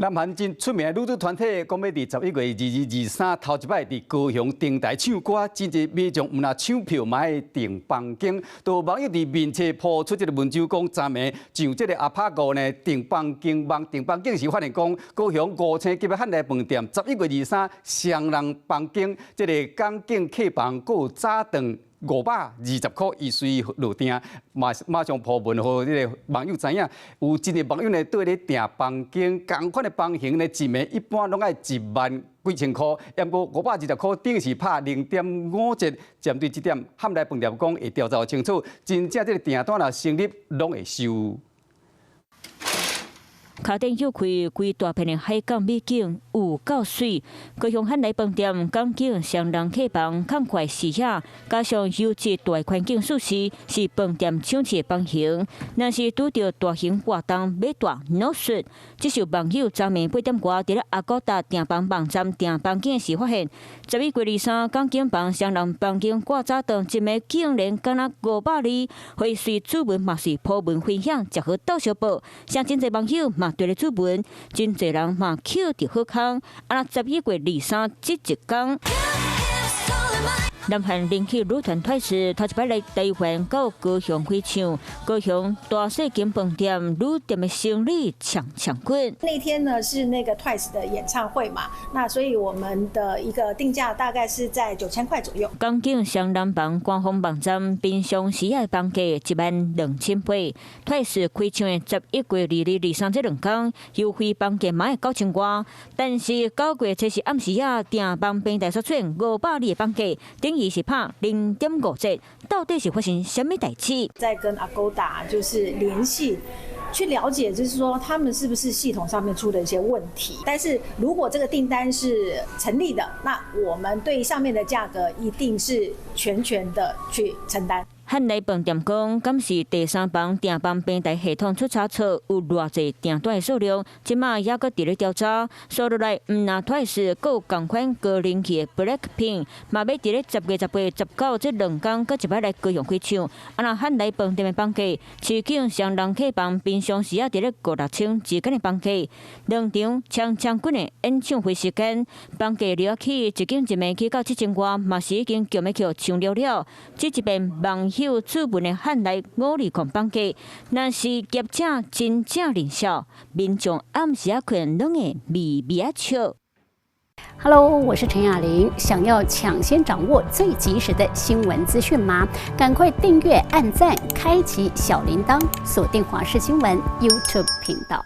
南韩真出名的女子团体，讲要伫11月22、23头一摆伫高雄登台唱歌，真侪民众唔若抢票，嘛爱订房间。都网友伫面册抛出这个文章，讲昨暝上这个阿帕狗呢订房间，订房间时发现讲高雄5星级的汉来饭店11月23双人房间，这个港景客房，佮有早顿。520块，伊随落订，马上破文，互这个网友知影，有真个网友呢对咧订房间，同款的房型呢，一暝一般拢爱1万几千块，要过520块，顶是拍0.5折。针对这点，汉来饭店讲会调查清楚，真正这个订单若成立，拢会收。卡顶又开规大片的海港美景，有够水。高雄汉来饭店港景双人客房，慷快视野，加上优质大环境设施，是饭店抢手的房型。若是拄到大型活动，买大脑损。这是网友昨暝8点外，伫咧阿高达订房网站订房间时发现，11月23港景房双人房间挂早顿，一暝竟然敢若520，会随主文嘛是普文分享，结合到小报，相真侪网友嘛。对咧主文，真侪人嘛捡着好康。啊，11月23这一天，南韩人气女团Twice头一摆来台湾到高雄开唱，高雄大细间饭店旅店的生意抢滚。那天呢是那个 Twice 的演唱会嘛，那所以我们的一个定价大概是在9000块左右。港景双人房官方网站平常时的房价12000倍 ，Twice 开唱的11月22、23这2天优惠房价嘛会9000块，但是9月初是暗时啊订房平台所出现520的房价。伊是拍0.5折，到底是发生什么代志？在跟Agoda就是联系，去了解，就是说他们是不是系统上面出了一些问题。但是如果这个订单是成立的，那我们对上面的价格一定是全权的去承担。汉来饭店讲，敢是第三房订房平台系统出差错，有偌济订单的数量，即马也搁伫咧调查。所落来，若Twice搁有同款高人气的 BLACKPINK， 嘛要伫咧10月18、19这2天，搁一摆来高雄开唱。啊，若汉来饭店的房价，市景双人客房平常时啊伫咧5、6千之间的房价，2场抢滚的演唱会时间，房价了起一间一暝起到7000块，嘛是已经叫要叫唱了。这一遍网友主文的汉来520房价，若是业者真正认晓，民众暗时啊可能拢会微微啊笑。Hello， 我是陈雅玲。想要抢先掌握最及时的新闻资讯吗？赶快订阅、按赞、开启小铃铛，锁定华视新闻 YouTube 频道。